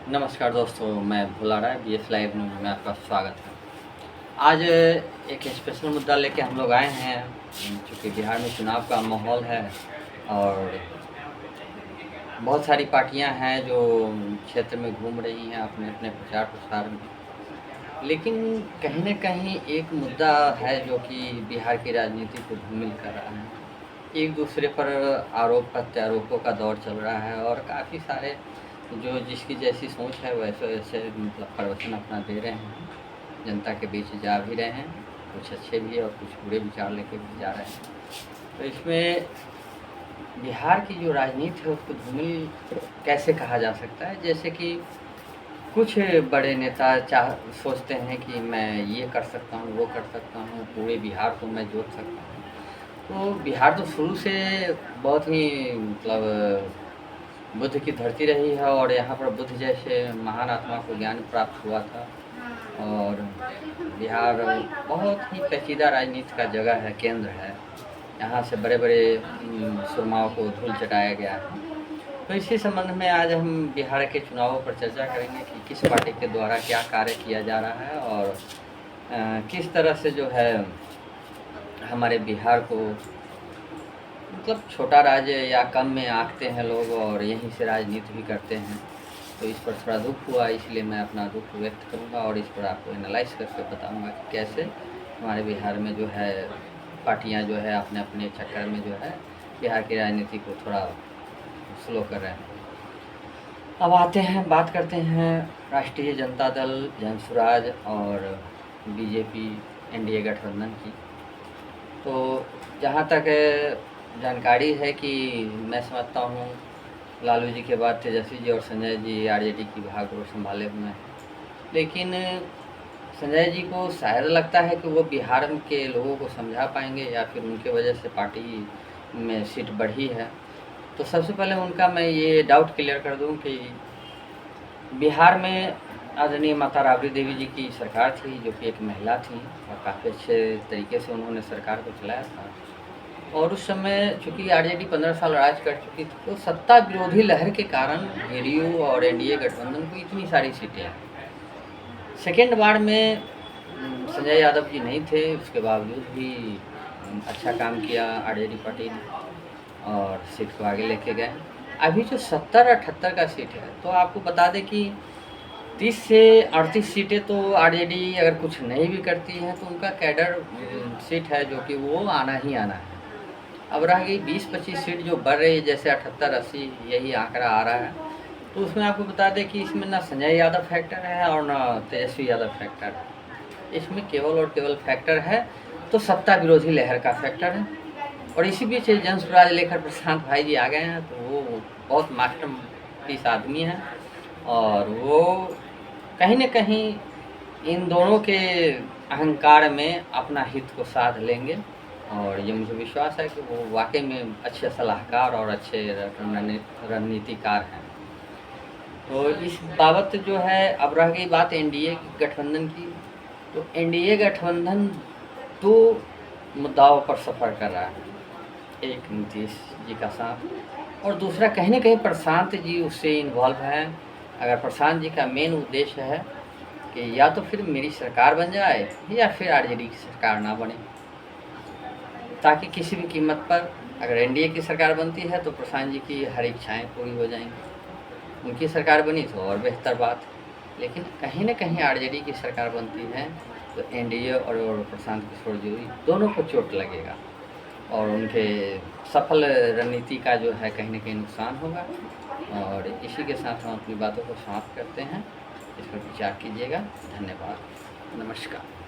नमस्कार दोस्तों, मैं भोला राय BS लाइव न्यूज़ में आपका स्वागत है। आज एक स्पेशल मुद्दा लेके हम लोग आए हैं। चूँकि बिहार में चुनाव का माहौल है और बहुत सारी पार्टियां हैं जो क्षेत्र में घूम रही हैं अपने अपने प्रचार प्रसार में। लेकिन कहीं न कहीं एक मुद्दा है जो कि बिहार की राजनीति को धूमिल कर रहा है। एक दूसरे पर आरोप प्रत्यारोपों का दौर चल रहा है और काफ़ी सारे जो जिसकी जैसी सोच है वैसे मतलब प्रवचन अपना दे रहे हैं, जनता के बीच जा भी रहे हैं, कुछ अच्छे भी और कुछ बुरे विचार लेके भी जा रहे हैं। तो इसमें बिहार की जो राजनीति है उसको धूमिल कैसे कहा जा सकता है? जैसे कि कुछ बड़े नेता सोचते हैं कि मैं ये कर सकता हूँ, वो कर सकता हूँ, पूरे बिहार को मैं जोत सकता हूँ। तो बिहार तो शुरू से बहुत ही मतलब बुद्ध की धरती रही है और यहाँ पर बुद्ध जैसे महान आत्मा को ज्ञान प्राप्त हुआ था। और बिहार बहुत ही पेचीदा राजनीति का जगह है, केंद्र है। यहाँ से बड़े बड़े सुरमाओं को धूल चटाया गया है। तो इसी संबंध में आज हम बिहार के चुनावों पर चर्चा करेंगे कि किस पार्टी के द्वारा क्या कार्य किया जा रहा है और किस तरह से जो है हमारे बिहार को मतलब छोटा राज्य या कम में आंकते हैं लोग और यहीं से राजनीति भी करते हैं। तो इस पर थोड़ा दुख हुआ, इसलिए मैं अपना दुख व्यक्त करूंगा और इस पर आपको एनालाइज करके बताऊंगा कि कैसे हमारे बिहार में जो है पार्टियां जो है अपने अपने चक्कर में जो है बिहार की राजनीति को थोड़ा स्लो कर रहे हैं। अब आते हैं, बात करते हैं राष्ट्रीय जनता दल, जनसुराज और बीजेपी एनडीए गठबंधन की। तो जहाँ तक जानकारी है कि मैं समझता हूँ लालू जी के बाद तेजस्वी जी और संजय जी आरजेडी की भागडोर संभाले हुए हैं। लेकिन संजय जी को शायद लगता है कि वो बिहार के लोगों को समझा पाएंगे या फिर उनके वजह से पार्टी में सीट बढ़ी है। तो सबसे पहले उनका मैं ये डाउट क्लियर कर दूं कि बिहार में आदरणीय माता राबड़ी देवी जी की सरकार थी, जो कि एक महिला थी और काफ़ी अच्छे तरीके से उन्होंने सरकार को चलाया था। और उस समय चूँकि आरजेडी 15 साल राज कर चुकी थी, तो सत्ता विरोधी लहर के कारण जेडीयू और एनडीए गठबंधन को इतनी सारी सीटें आई। सेकेंड बार में संजय यादव जी नहीं थे, उसके बावजूद भी अच्छा काम किया आरजेडी पार्टी ने और सीट को आगे लेके गए। अभी जो 70-78 का सीट है, तो आपको बता दें कि 30 से 38 सीटें तो आरजेडी अगर कुछ नहीं भी करती है तो उनका कैडर सीट है जो कि वो आना ही आना है। अब रह गई 20-25 सीट जो बढ़ रही है, जैसे 78-80 यही आंकड़ा आ रहा है। तो उसमें आपको बता दें कि इसमें ना संजय यादव फैक्टर है और ना तेजस्वी यादव फैक्टर है। इसमें केवल और केवल फैक्टर है तो सत्ता विरोधी लहर का फैक्टर है। और इसी बीच जनसुराज लेकर प्रशांत भाई जी आ गए हैं, तो वो बहुत मास्टर पीस आदमी हैं और वो कहीं न कहीं इन दोनों के अहंकार में अपना हित को साध लेंगे। और ये मुझे विश्वास है कि वो वाकई में अच्छे सलाहकार और अच्छे रणनीतिकार हैं। तो इस बाबत जो है, अब रह गई बात एनडीए गठबंधन की। तो एनडीए गठबंधन दो मुद्दाओं पर सफ़र कर रहा है, एक नीतीश जी का साथ और दूसरा कहीं न कहीं प्रशांत जी उससे इन्वॉल्व हैं। अगर प्रशांत जी का मेन उद्देश्य है कि या तो फिर मेरी सरकार बन जाए या फिर आरजेडी की सरकार ना बने, ताकि किसी भी कीमत पर अगर एनडीए की सरकार बनती है तो प्रशांत जी की हर इच्छाएँ पूरी हो जाएंगी। उनकी सरकार बनी तो और बेहतर बात, लेकिन कहीं न कहीं आरजेडी की सरकार बनती है तो एनडीए और प्रशांत किशोर जी दोनों को चोट लगेगा और उनके सफल रणनीति का जो है कहीं न कहीं नुकसान होगा। और इसी के साथ हम अपनी बातों को समाप्त करते हैं। इस पर विचार कीजिएगा। धन्यवाद। नमस्कार।